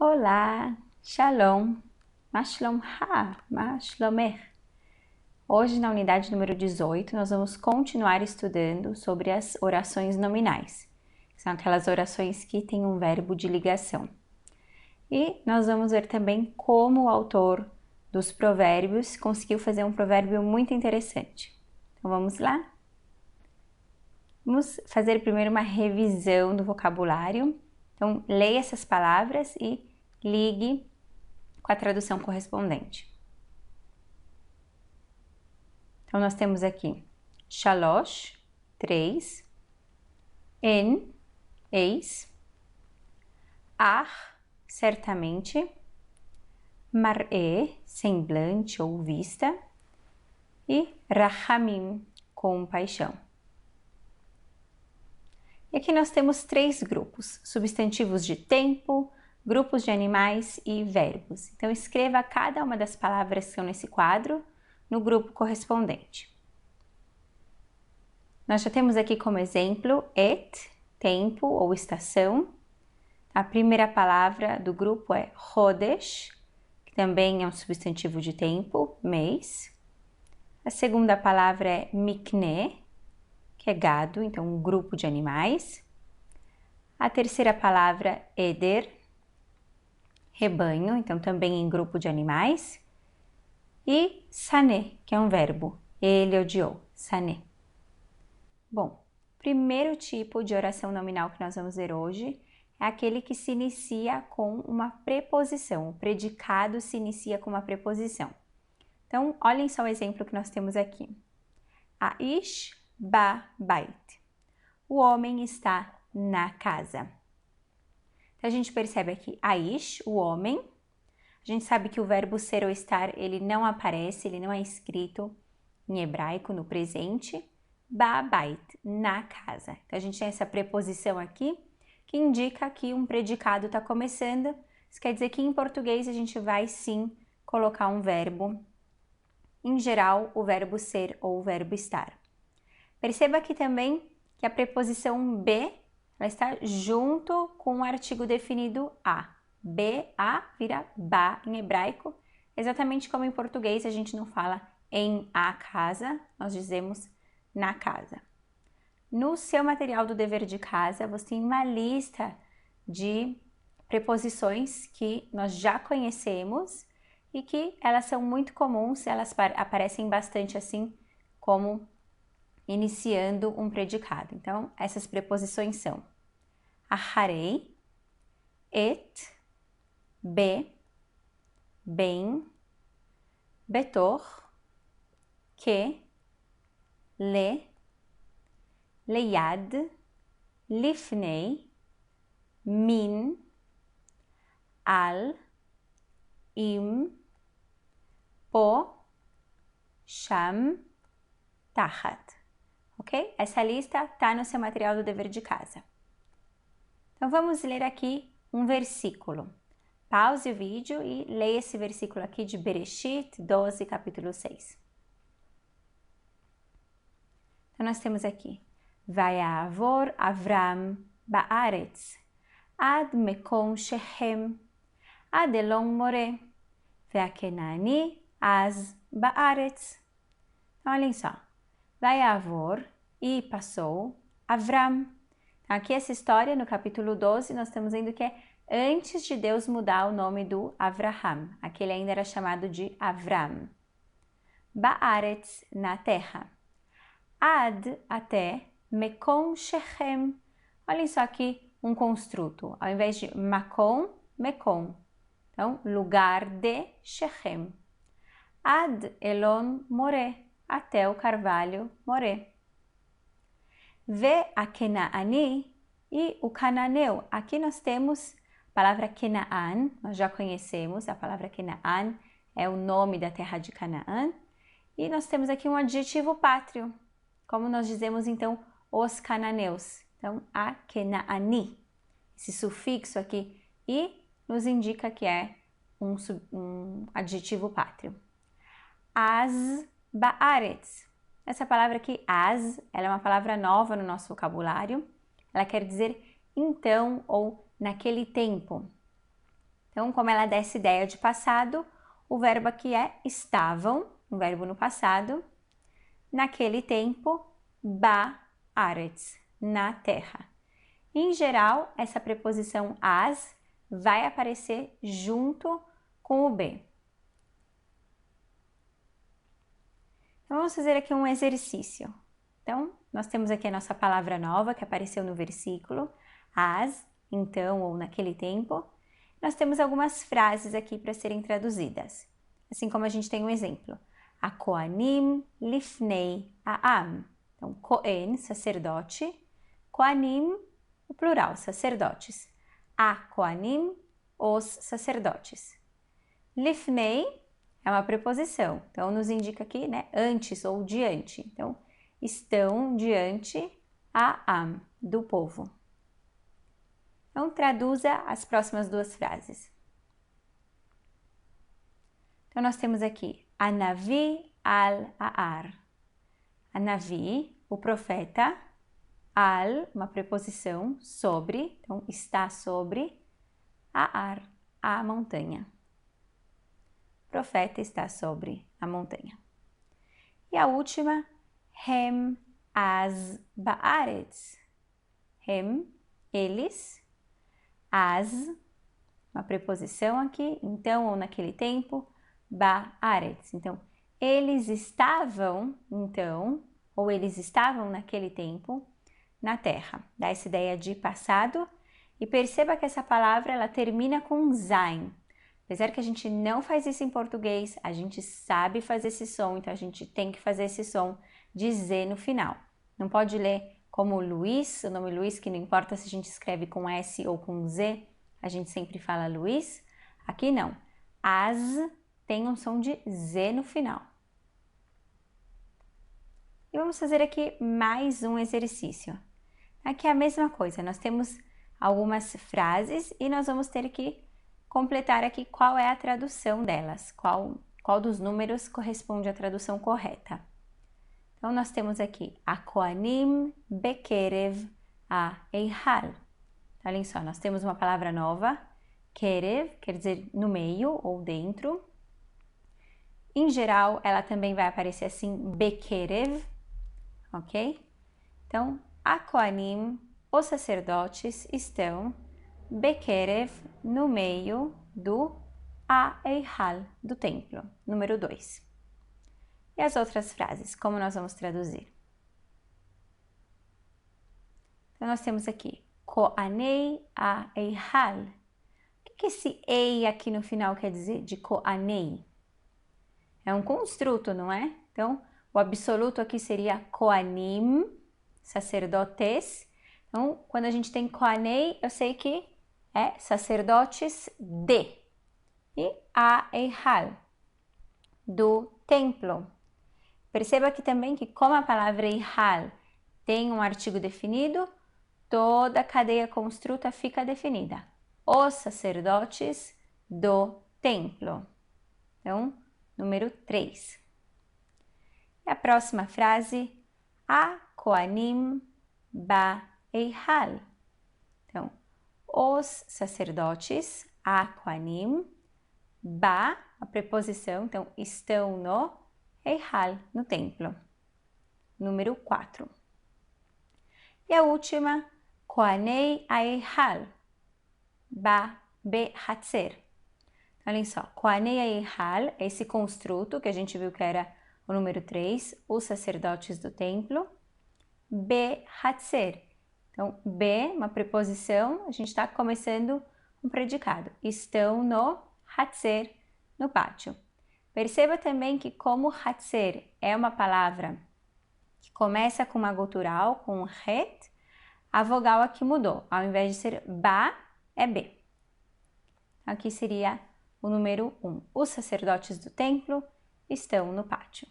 Olá, Shalom, Ma Shlomcha, Ma Shlomer. Hoje, na unidade número 18, nós vamos continuar estudando sobre as orações nominais, que são aquelas orações que têm um verbo de ligação. E nós vamos ver também como o autor dos provérbios conseguiu fazer um provérbio muito interessante. Então vamos lá? Vamos fazer primeiro uma revisão do vocabulário. Então, leia essas palavras e ligue com a tradução correspondente. Então, nós temos aqui shalosh, 3, en, eis, ar, certamente, mar'e, semblante ou vista, e rachamim, compaixão. E aqui nós temos 3 grupos, substantivos de tempo, grupos de animais e verbos. Então, escreva cada uma das palavras que estão nesse quadro no grupo correspondente. Nós já temos aqui como exemplo et, tempo ou estação. A primeira palavra do grupo é chodesh, que também é um substantivo de tempo, mês. A segunda palavra é mikneh, que é gado, então um grupo de animais. A terceira palavra, eder, rebanho, então também em grupo de animais. E sané, que é um verbo, ele odiou, sané. Bom, primeiro tipo de oração nominal que nós vamos ver hoje é aquele que se inicia com uma preposição, o predicado se inicia com uma preposição. Então, olhem só o exemplo que nós temos aqui. Aish ba bait. O homem está na casa. Então, a gente percebe aqui Aish, o homem. A gente sabe que o verbo ser ou estar, ele não aparece, ele não é escrito em hebraico no presente. Ba bait, na casa. Então, a gente tem essa preposição aqui que indica que um predicado está começando. Isso quer dizer que em português a gente vai sim colocar um verbo. Em geral, o verbo ser ou o verbo estar. Perceba aqui também que a preposição be ela está junto com o artigo definido a. Ba vira ba em hebraico, exatamente como em português a gente não fala em a casa, nós dizemos na casa. No seu material do dever de casa, você tem uma lista de preposições que nós já conhecemos e que elas são muito comuns, elas aparecem bastante assim como iniciando um predicado. Então, essas preposições são acharei, et, be, bem, betor, que, le, leiad, lifnei, min, al, im, po, sham, tachat. Ok? Essa lista está no seu material do dever de casa. Então, vamos ler aqui um versículo. Pause o vídeo e leia esse versículo aqui de Bereshit 12, capítulo 6. Então, nós temos aqui Vayavor Avram Baaretz Ad Mekom Shechem Ad Elon More Veakenani Az Baaretz. Então, olhem só. Vayavor, e passou, Avram. Então, aqui essa história, no capítulo 12, nós estamos vendo que é antes de Deus mudar o nome do Avraham. Aqui ele ainda era chamado de Avram. Baaretz, na terra. Ad, até, Mekom Shechem. Olhem só aqui um construto. Ao invés de Makom, Mekom. Então, lugar de Shechem. Ad Elon More. Até o carvalho More. Ve a Kenaani e o cananeu. Aqui nós temos a palavra Kenaan, nós já conhecemos, a palavra Kenaan é o nome da terra de Canaã. E nós temos aqui um adjetivo pátrio, como nós dizemos então os cananeus. Então, a Kenaani. Esse sufixo aqui e nos indica que é um adjetivo pátrio. Az Baaretz. Essa palavra aqui, az, ela é uma palavra nova no nosso vocabulário. Ela quer dizer então ou naquele tempo. Então, como ela dá essa ideia de passado, o verbo aqui é estavam, um verbo no passado, naquele tempo, ba'aretz, na terra. Em geral, essa preposição as vai aparecer junto com o B. Então, vamos fazer aqui um exercício. Então, nós temos aqui a nossa palavra nova que apareceu no versículo, as, então ou naquele tempo. Nós temos algumas frases aqui para serem traduzidas. Assim como a gente tem um exemplo. A Koanim lifnei ha'am. Então, Kohen, sacerdote. Koanim, o plural, sacerdotes. A Koanim, os sacerdotes. Lifnei é uma preposição, então nos indica aqui, né, antes ou diante. Então, estão diante ha'am, do povo. Então, traduza as próximas duas frases. Então, nós temos aqui Anavi al-Aar. Anavi, o profeta, al, uma preposição, sobre, então está sobre, Aar, a montanha. O profeta está sobre a montanha. E a última, Hem as ba'aretz. Hem, eles, as, uma preposição aqui, então ou naquele tempo, ba'aretz. Então, eles estavam, então, ou eles estavam naquele tempo, na terra. Dá essa ideia de passado e perceba que essa palavra ela termina com zain. Apesar que a gente não faz isso em português, a gente sabe fazer esse som, então a gente tem que fazer esse som de Z no final. Não pode ler como Luiz, o nome Luiz, que não importa se a gente escreve com S ou com Z, a gente sempre fala Luiz. Aqui não. As tem um som de Z no final. E vamos fazer aqui mais um exercício. Aqui é a mesma coisa, nós temos algumas frases e nós vamos ter que completar aqui qual é a tradução delas, qual dos números corresponde à tradução correta. Então, nós temos aqui a Koanim bekerev a Eihal. Então, olhem só, nós temos uma palavra nova, kerev, quer dizer no meio ou dentro. Em geral, ela também vai aparecer assim, bekerev, ok? Então, a Koanim, os sacerdotes, estão bekerev, no meio do Eihal, do templo, número 2. E as outras frases, como nós vamos traduzir? Então, nós temos aqui, Koanei Eihal. O que esse ei aqui no final quer dizer de Koanei? É um construto, não é? Então, o absoluto aqui seria Koanim, sacerdotes. Então, quando a gente tem Koanei, eu sei que é sacerdotes de. E Eihal, do templo. Perceba aqui também que como a palavra Eihal tem um artigo definido, toda a cadeia construta fica definida. Os sacerdotes do templo. Então, número 3. E a próxima frase, a Koanim ba'Eihal. Então, os sacerdotes, a Koanim, a preposição, então, estão no Eihal, no templo. Número 4. E a última, Koanei Eihal, behatzer. Olhem só, Koanei Eihal, esse construto que a gente viu que era o número 3, os sacerdotes do templo, behatzer. Então, uma preposição, a gente está começando um predicado. Estão no hatzer, no pátio. Perceba também que como hatzer é uma palavra que começa com uma gutural, com het, a vogal aqui mudou. Ao invés de ser ba, é b. Aqui seria o número 1. Os sacerdotes do templo estão no pátio.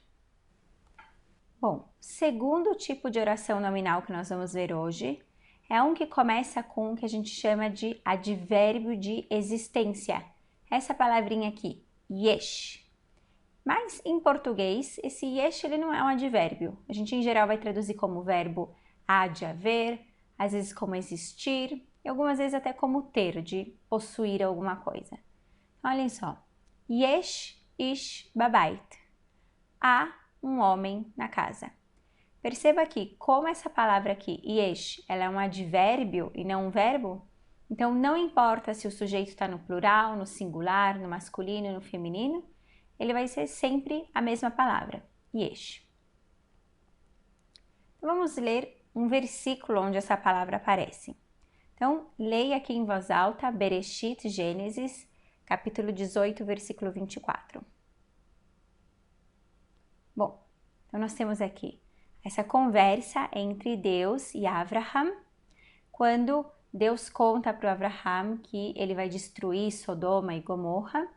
Bom, segundo tipo de oração nominal que nós vamos ver hoje é um que começa com o que a gente chama de advérbio de existência. Essa palavrinha aqui, yesh. Mas em português, esse yesh ele não é um advérbio. A gente em geral vai traduzir como verbo há de haver, às vezes como existir, e algumas vezes até como ter, de possuir alguma coisa. Olhem só. Yesh ish babait. Há um homem na casa. Perceba aqui como essa palavra aqui, yesh, ela é um advérbio e não um verbo. Então, não importa se o sujeito está no plural, no singular, no masculino, no feminino, ele vai ser sempre a mesma palavra, yesh. Então, vamos ler um versículo onde essa palavra aparece. Então, leia aqui em voz alta, Bereshit, Gênesis, capítulo 18, versículo 24. Bom, então nós temos aqui essa conversa entre Deus e Abraham, quando Deus conta para o Abraham que ele vai destruir Sodoma e Gomorra,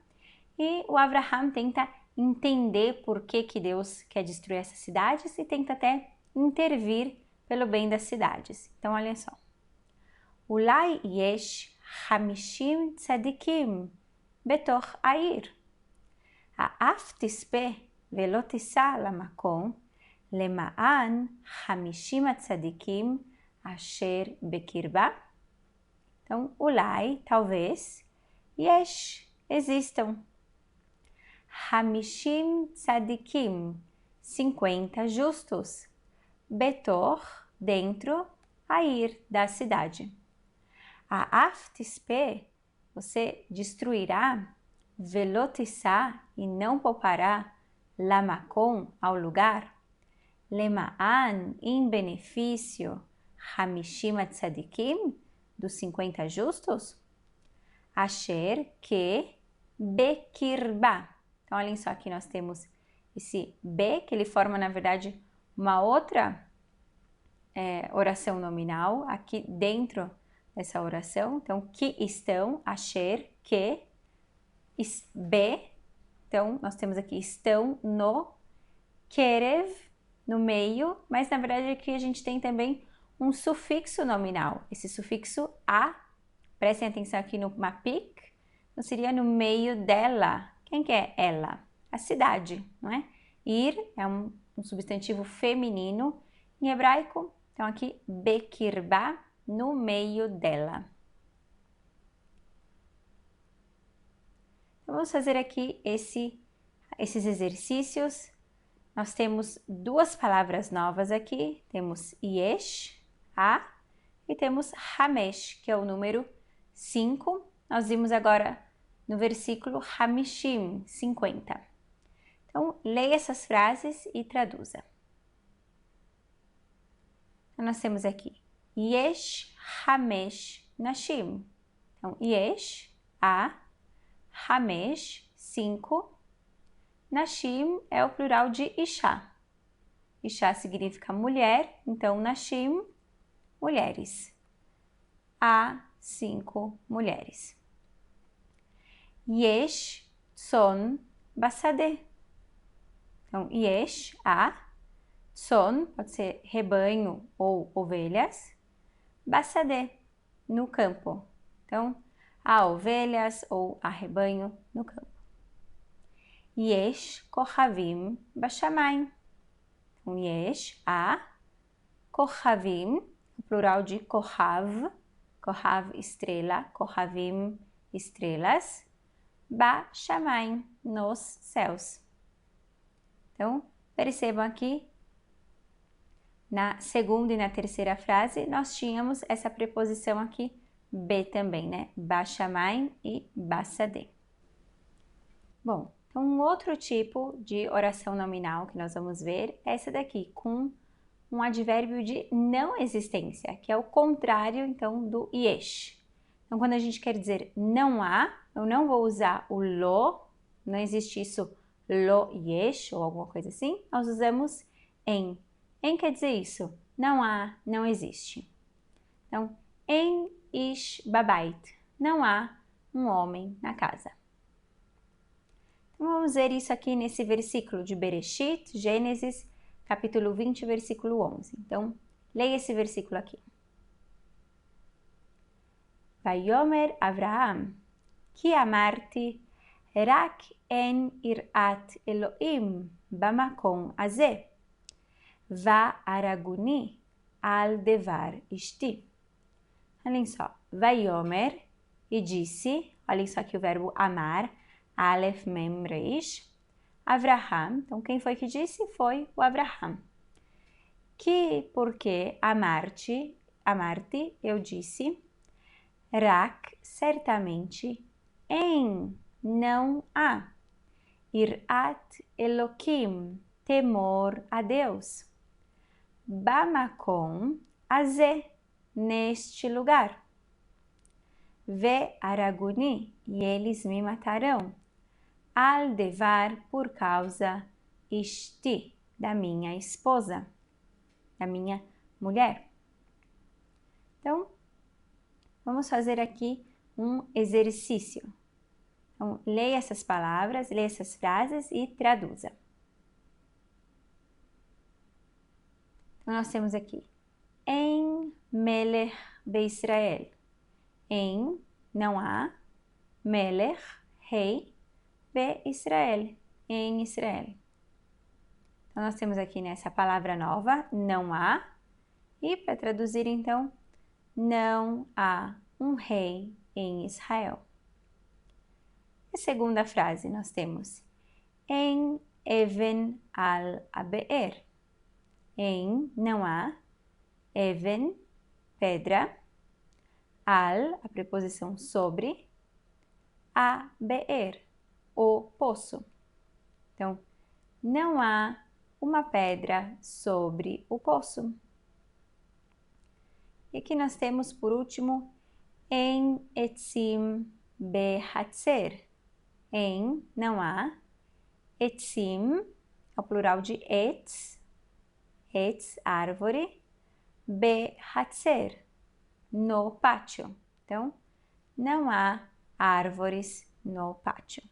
e o Abraham tenta entender por que Deus quer destruir essas cidades e tenta até intervir pelo bem das cidades. Então, olha só. Ulai yesh hamishim tzadikim betor air. Ha'af tispe ולא תיסע למקום למען 50 הצדיקים אשר בקרבה. Então, אולי, talvez, existam 50 tzadikim, 50 justos, betor, dentro, העיר, da cidade. Ha'af tispe, você destruirá, ולא תיסע, e não poupará, Lamakom, ao lugar, Lema'an, em benefício, Hamishim Tzadikim, dos 50 justos, Asher, que, Bekirba. Então, olhem só, aqui nós temos esse Be, que ele forma, na verdade, uma outra oração nominal, aqui dentro dessa oração. Então, que estão, Asher, que, Be. Então, nós temos aqui estão no kerev, no meio, mas na verdade aqui a gente tem também um sufixo nominal. Esse sufixo a, prestem atenção aqui no mapik, então seria no meio dela. Quem que é ela? A cidade, não é? Ir é um substantivo feminino em hebraico, então aqui bekirba, no meio dela. Vamos fazer aqui esses exercícios. Nós temos duas palavras novas aqui. Temos yesh, a, e temos hamesh, que é o número 5. Nós vimos agora no versículo hamishim, 50. Então, leia essas frases e traduza. Então, nós temos aqui yesh, hamesh, nashim. Então, yesh, a, Hamesh, 5. Nashim é o plural de Isha. Isha significa mulher, então Nashim, mulheres. Há 5 mulheres. Yesh, Tson, Bassadeh. Então, Yesh, há. Tson, pode ser rebanho ou ovelhas. Bassadeh, no campo. Então, há ovelhas ou há rebanho no campo. Yesh kohavim bashamayim. Então, yesh, há. Kohavim, o plural de kohav. Kohav, estrela. Kohavim, estrelas. Bashamayim, nos céus. Então, percebam aqui, na segunda e na terceira frase, nós tínhamos essa preposição aqui, be também, né? Bashamayim e Bassadeh. Bom, então um outro tipo de oração nominal que nós vamos ver é essa daqui, com um advérbio de não existência, que é o contrário, então, do yesh. Então, quando a gente quer dizer não há, eu não vou usar o lo, não existe isso, lo yesh, ou alguma coisa assim, nós usamos em. Em quer dizer isso, não há, não existe. Então, em ish babait, não há um homem na casa. Então, vamos ver isso aqui nesse versículo de Bereshit, Gênesis, capítulo 20, versículo 11. Então, leia esse versículo aqui. Vayomer Avraham, ki amarti, rak en irat Elohim bamakom azeh, va araguni al devar ishti. Olhem só, Vayomer, e disse, olhem só aqui o verbo amar, Aleph, Mem, Reish. Avraham, então quem foi que disse? Foi o Avraham. Que porque amar-te, eu disse, rak, certamente, em, não há, irat Elokim, temor a Deus, bamakom, azé, neste lugar, ve araguni, e eles me matarão, aldevar por causa ishti, da minha esposa, da minha mulher. Então, vamos fazer aqui um exercício. Então, leia essas palavras, leia essas frases e traduza. Então, nós temos aqui, em Melech Beisrael. Em, não há, Melech, rei, Be Israel, em Israel. Então, nós temos aqui nessa palavra nova, não há, e para traduzir então, não há um rei em Israel. A segunda frase nós temos, em Even al-Abeer. Em, não há, Even, pedra, al, a preposição sobre, a Beer, o poço. Então, não há uma pedra sobre o poço. E aqui nós temos, por último, em etzim behatzer. Em, não há, etzim, ao plural de etz, árvore, behatzer, no pátio. Então, não há árvores no pátio.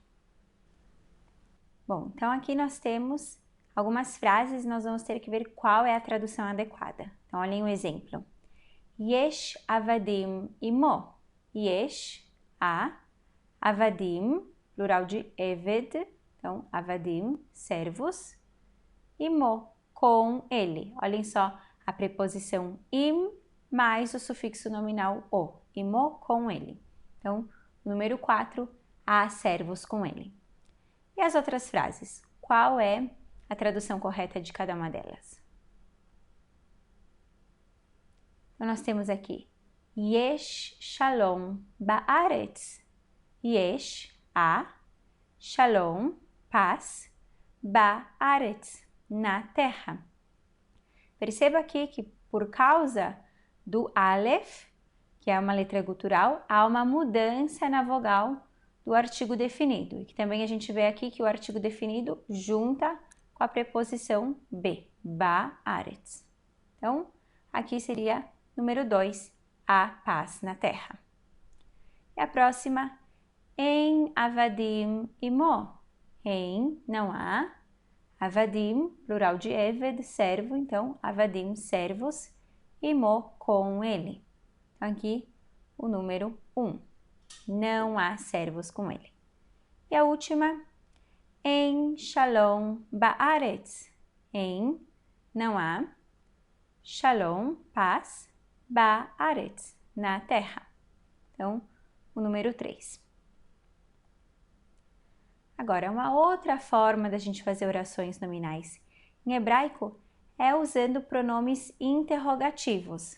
Bom, então aqui nós temos algumas frases, nós vamos ter que ver qual é a tradução adequada. Então, olhem o exemplo. Yesh avadim imo. Yesh, há, avadim, plural de eved, então avadim, servos, imo, com ele. Olhem só a preposição im mais o sufixo nominal o, imo, com ele. Então, número 4, há servos com ele. E as outras frases? Qual é a tradução correta de cada uma delas? Então, nós temos aqui, Yesh Shalom Ba'aretz. Yesh, há, Shalom, paz, Ba'aretz, na terra. Perceba aqui que por causa do Aleph, que é uma letra gutural, há uma mudança na vogal do artigo definido. E que também a gente vê aqui que o artigo definido junta com a preposição be, Ba'aretz. Então, aqui seria número 2, há paz na terra. E a próxima, em avadim imo. Em, não há, avadim, plural de eved, servo, então avadim, servos, imo, com ele. Então aqui o número 1, não há servos com ele. E a última, em shalom ba'aretz. Em, não há, shalom, paz, ba'aretz, na terra. Então, o número 3. Agora, uma outra forma da gente fazer orações nominais em hebraico é usando pronomes interrogativos.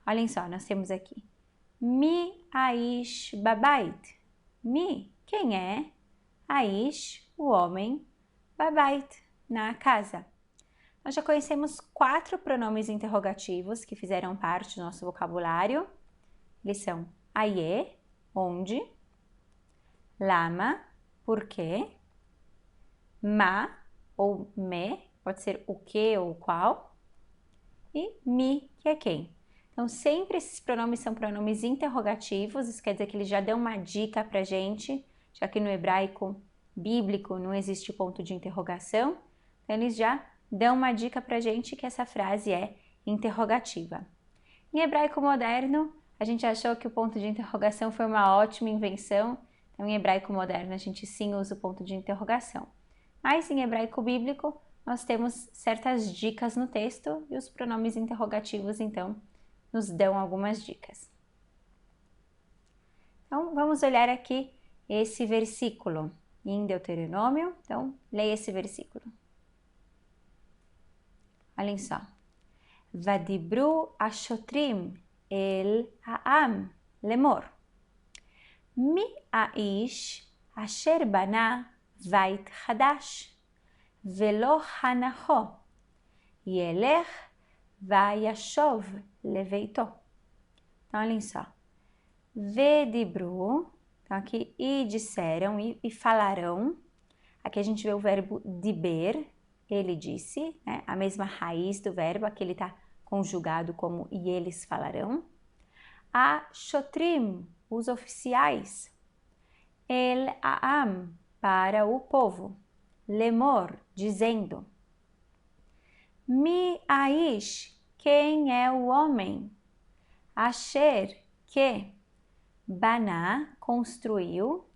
Olhem só, nós temos aqui Mi aish babait. Mi, quem é? Aish, o homem. Babait, na casa. Nós já conhecemos 4 pronomes interrogativos que fizeram parte do nosso vocabulário. Eles são aie, onde, lama, por quê, ma ou me, pode ser o que ou o qual, e mi, que é quem. Então, sempre esses pronomes são pronomes interrogativos, isso quer dizer que eles já dão uma dica pra gente, já que no hebraico bíblico não existe ponto de interrogação, então eles já dão uma dica pra gente que essa frase é interrogativa. Em hebraico moderno, a gente achou que o ponto de interrogação foi uma ótima invenção, então em hebraico moderno a gente sim usa o ponto de interrogação. Mas em hebraico bíblico, nós temos certas dicas no texto e os pronomes interrogativos, então, nos dão algumas dicas. Então, vamos olhar aqui esse versículo em Deuteronômio. Então, leia esse versículo. Olhem só. Vadibru ashotrim el ha'am lemor. Mi האיש אשר בנה בית חדש ולא חנכו ילך וישוב לביתו. Então, olhem só. Vedibru, então aqui e disseram e falarão. Aqui a gente vê o verbo diber, ele disse, né? A mesma raiz do verbo, aqui ele está conjugado como e eles falarão. A shotrim, os oficiais. El ha'am, para o povo. Lemor, dizendo. Mi aish, quem é o homem? Asher, que. Baná, construiu.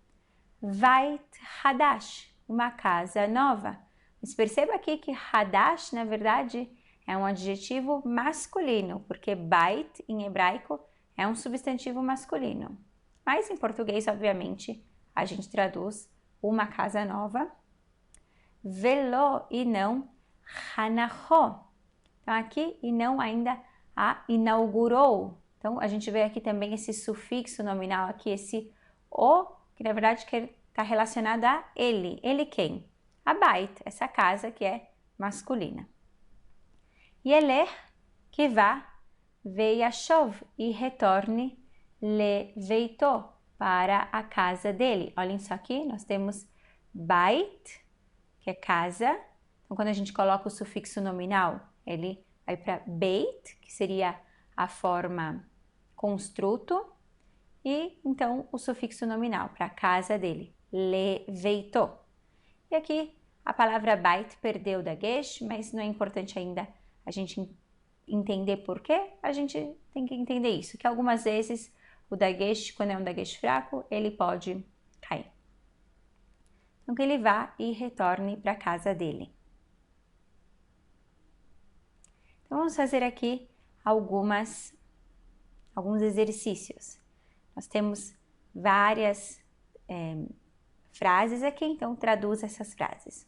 Vait hadash, uma casa nova. Mas perceba aqui que hadash, na verdade, é um adjetivo masculino, porque bait, em hebraico, é um substantivo masculino. Mas em português, obviamente, a gente traduz uma casa nova. Veló e não hanachó. Então aqui, e não ainda a inaugurou. Então a gente vê aqui também esse sufixo nominal aqui, esse o, que na verdade está relacionado a ele. Ele quem? A bait, essa casa que é masculina. Yeler, que vá, veiashov, e retorne, leveito, para a casa dele. Olhem só aqui, nós temos bait, que é casa. Então, quando a gente coloca o sufixo nominal, ele vai para beit, que seria a forma construto, e então o sufixo nominal para a casa dele, leveito. E aqui a palavra bait perdeu da gesh, mas não é importante ainda a gente entender por quê. A gente tem que entender isso, que algumas vezes o dagesh, quando é um dagesh fraco, ele pode cair. Então, que ele vá e retorne para a casa dele. Então, vamos fazer aqui alguns exercícios. Nós temos várias frases aqui, então traduz essas frases.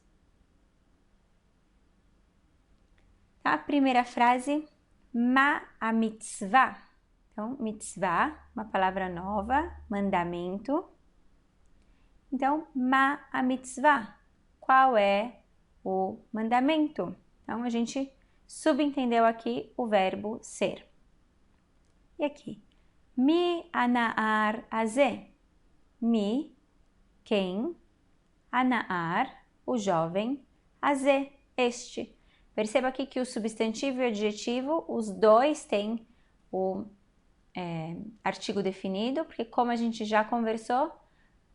A primeira frase, ma a mitzvah. Então, mitzvah, uma palavra nova, mandamento. Então, ma a mitzvah, qual é o mandamento? Então, a gente subentendeu aqui o verbo ser. E aqui, mi anaar azé. Mi, quem, anaar, o jovem, azé, este. Perceba aqui que o substantivo e o adjetivo, os dois têm o artigo definido, porque como a gente já conversou,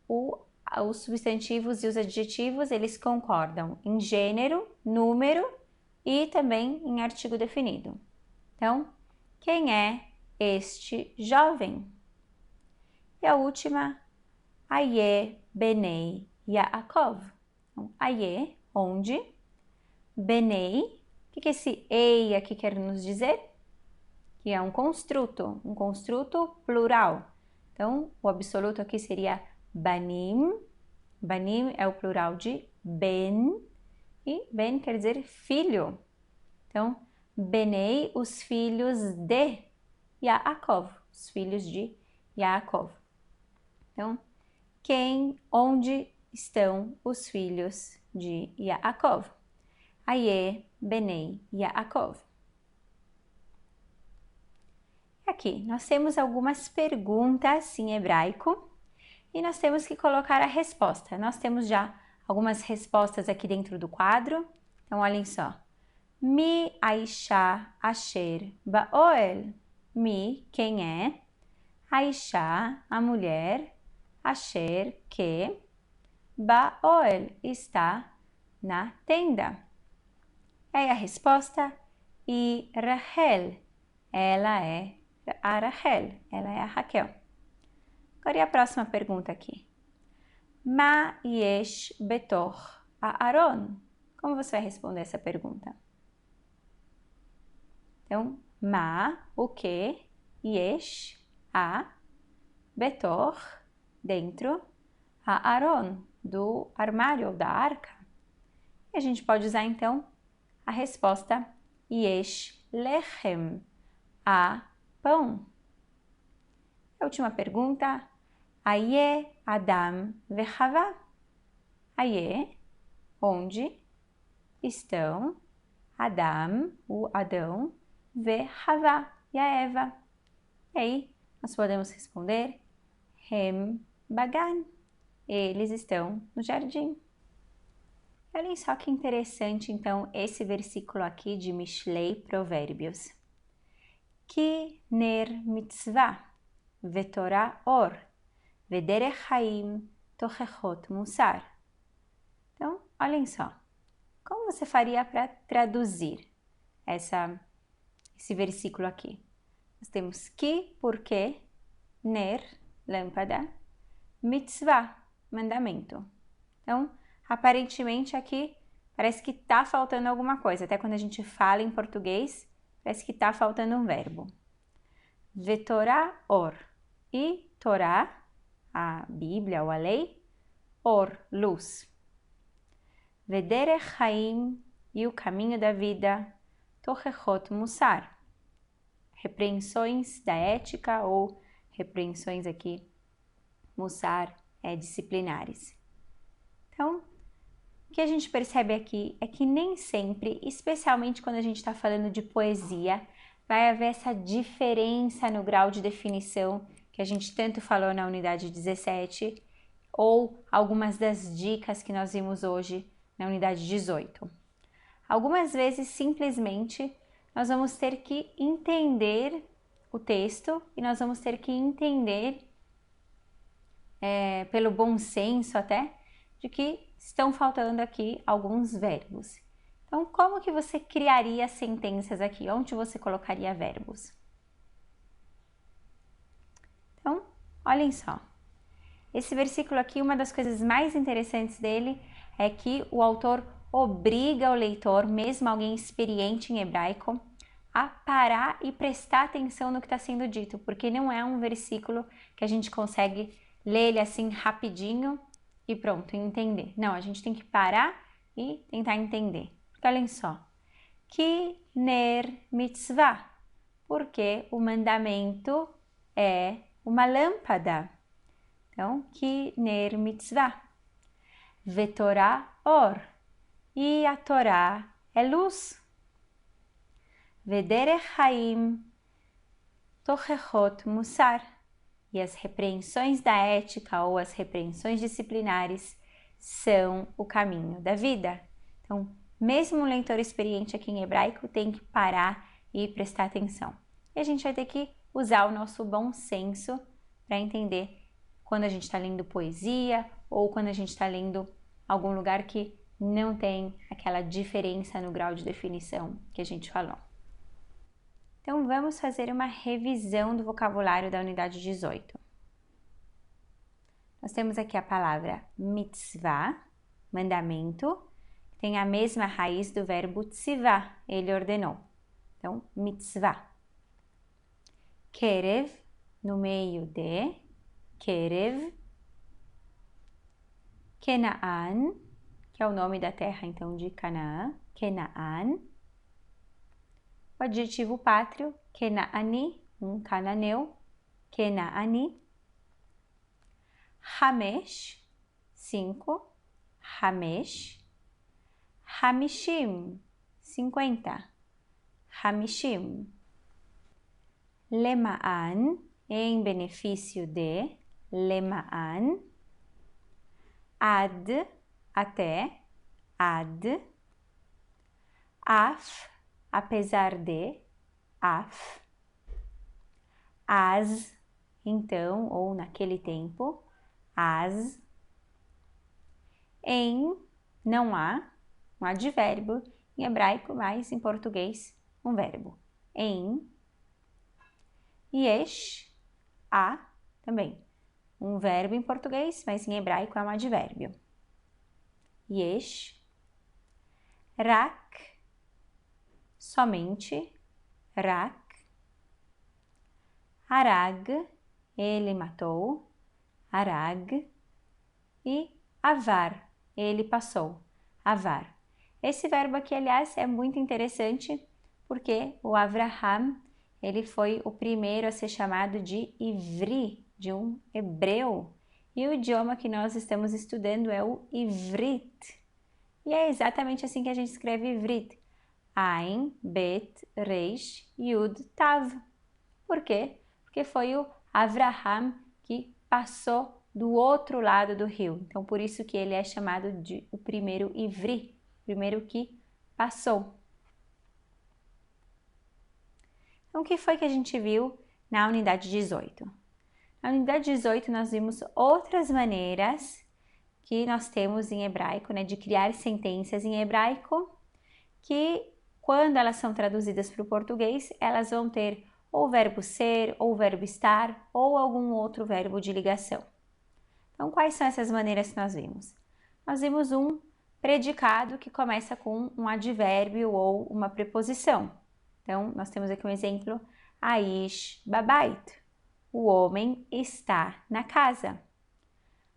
os substantivos e os adjetivos, eles concordam em gênero, número e também em artigo definido. Então, quem é este jovem? E a última, Aye Benei Yaakov. Então, Aye, onde? Benei, o que esse ei aqui quer nos dizer? Que é um construto plural. Então, o absoluto aqui seria banim. Banim é o plural de ben, e ben quer dizer filho. Então, benei, os filhos de Yaakov, os filhos de Yaakov. Então, onde estão os filhos de Yaakov? Aye benei Yaakov. Aqui, nós temos algumas perguntas em hebraico e nós temos que colocar a resposta. Nós temos já algumas respostas aqui dentro do quadro. Então, olhem só. Mi aisha asher ba'oel. Mi, quem é? Aisha, a mulher. Asher, que. Ba'oel, está na tenda. E aí a resposta, e Rachel, ela é a Rachel, ela é a Raquel. Agora e a próxima pergunta aqui. Ma yesh betor Aaron. Como você vai responder essa pergunta? Então, ma, o que, yesh, a, betor, dentro a Aaron, do armário ou da arca. E a gente pode usar então a resposta Yesh lechem, há pão. A última pergunta, Aye Adam vechavá. Aye, onde estão Adam, o Adão, vechavá, e a Eva. E aí nós podemos responder Hem bagan. Eles estão no jardim. Olhem só que interessante, então, esse versículo aqui de Mishlei Provérbios. Ki ner mitzvah, vetorá or, vederech haim, tochechot musar. Então, olhem só. Como você faria para traduzir esse versículo aqui? Nós temos ki, porque, ner, lâmpada, mitzvah, mandamento. Então, aparentemente aqui parece que está faltando alguma coisa. Até quando a gente fala em português, parece que está faltando um verbo. Vetorá or. E Torá, a Bíblia ou a lei, or, luz. Vederech haim, e o caminho da vida, tochechot musar. Repreensões da ética ou repreensões aqui, musar, disciplinares. Então, o que a gente percebe aqui é que nem sempre, especialmente quando a gente está falando de poesia, vai haver essa diferença no grau de definição que a gente tanto falou na unidade 17 ou algumas das dicas que nós vimos hoje na unidade 18. Algumas vezes, simplesmente, nós vamos ter que entender o texto e nós vamos ter que entender, pelo bom senso até, de que estão faltando aqui alguns verbos. Então, como que você criaria sentenças aqui? Onde você colocaria verbos? Então, olhem só. Esse versículo aqui, uma das coisas mais interessantes dele é que o autor obriga o leitor, mesmo alguém experiente em hebraico, a parar e prestar atenção no que está sendo dito, porque não é um versículo que a gente consegue ler ele assim rapidinho e pronto, entender. Não, a gente tem que parar e tentar entender. Porque olhem só. Ki ner mitzvah, porque o mandamento é uma lâmpada. Então, ki ner mitzvah. Vetorá or, e a Torá é luz. Vederech haim, tochechot musar. E as repreensões da ética ou as repreensões disciplinares são o caminho da vida. Então, mesmo um leitor experiente aqui em hebraico tem que parar e prestar atenção. E a gente vai ter que usar o nosso bom senso para entender quando a gente está lendo poesia ou quando a gente está lendo algum lugar que não tem aquela diferença no grau de definição que a gente falou. Então, vamos fazer uma revisão do vocabulário da unidade 18. Nós temos aqui a palavra mitzvah, mandamento, que tem a mesma raiz do verbo tzivá, ele ordenou. Então, mitzvah. Kerev, no meio de, kerev. Kenaan, que é o nome da terra, então, de Canaã, Kenaan. O adjetivo pátrio, Kenaani, um cananeu, Kenaani. Hamesh, 5, Hamesh. Hamishim, 50, Hamishim. Lemaan, em benefício de, Lemaan. Ad, até, Ad. Af, apesar de, af. As, então, ou naquele tempo, as. Em, não há, um advérbio em hebraico, mas em português um verbo. Em. Yesh, há, também. Um verbo em português, mas em hebraico é um advérbio. Yesh. Rak, somente, rak. Harag, ele matou. arag, e avar, ele passou, avar. Esse verbo aqui, aliás, é muito interessante porque o Avraham, ele foi o primeiro a ser chamado de Ivri, de um hebreu. E o idioma que nós estamos estudando é o Ivrit. E é exatamente assim que a gente escreve Ivrit. Ain, Bet, Reish, Yud, Tav. Por quê? Porque foi o Avraham que passou do outro lado do rio. Então, por isso que ele é chamado de o primeiro Ivri, o primeiro que passou. Então, o que foi que a gente viu na unidade 18? Na unidade 18, nós vimos outras maneiras que nós temos em hebraico, né, de criar sentenças em hebraico, que quando elas são traduzidas para o português, elas vão ter ou o verbo ser, ou o verbo estar, ou algum outro verbo de ligação. Então, quais são essas maneiras que nós vimos? Nós vimos um predicado que começa com um advérbio ou uma preposição. Então, nós temos aqui um exemplo, Aish babait, o homem está na casa.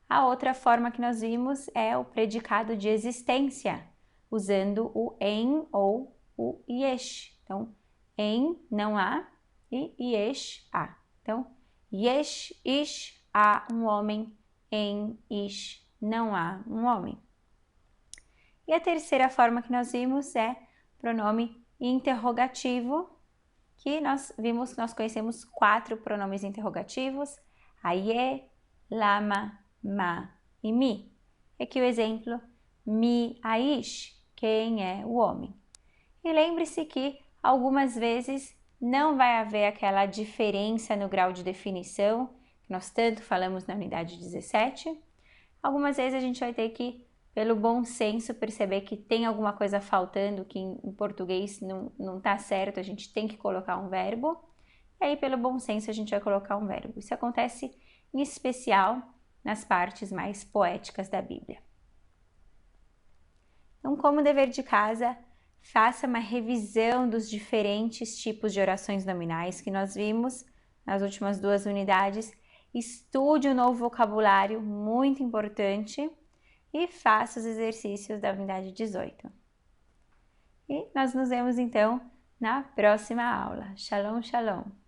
A outra forma que nós vimos é o predicado de existência, usando o em ou o yesh. Então, em não há e yesh há. Então, yesh ish, há um homem, em ish não há um homem. E a terceira forma que nós vimos é pronome interrogativo, que nós conhecemos 4 pronomes interrogativos, aie, lama, ma e mi. Aqui o exemplo, mi aish, quem é o homem. E lembre-se que algumas vezes não vai haver aquela diferença no grau de definição, que nós tanto falamos na unidade 17. Algumas vezes a gente vai ter que, pelo bom senso, perceber que tem alguma coisa faltando, que em português não está certo, a gente tem que colocar um verbo. E aí, pelo bom senso, a gente vai colocar um verbo. Isso acontece em especial nas partes mais poéticas da Bíblia. Então, como dever de casa, faça uma revisão dos diferentes tipos de orações nominais que nós vimos nas últimas 2 unidades. Estude um novo vocabulário, muito importante, e faça os exercícios da unidade 18. E nós nos vemos então na próxima aula. Shalom, shalom!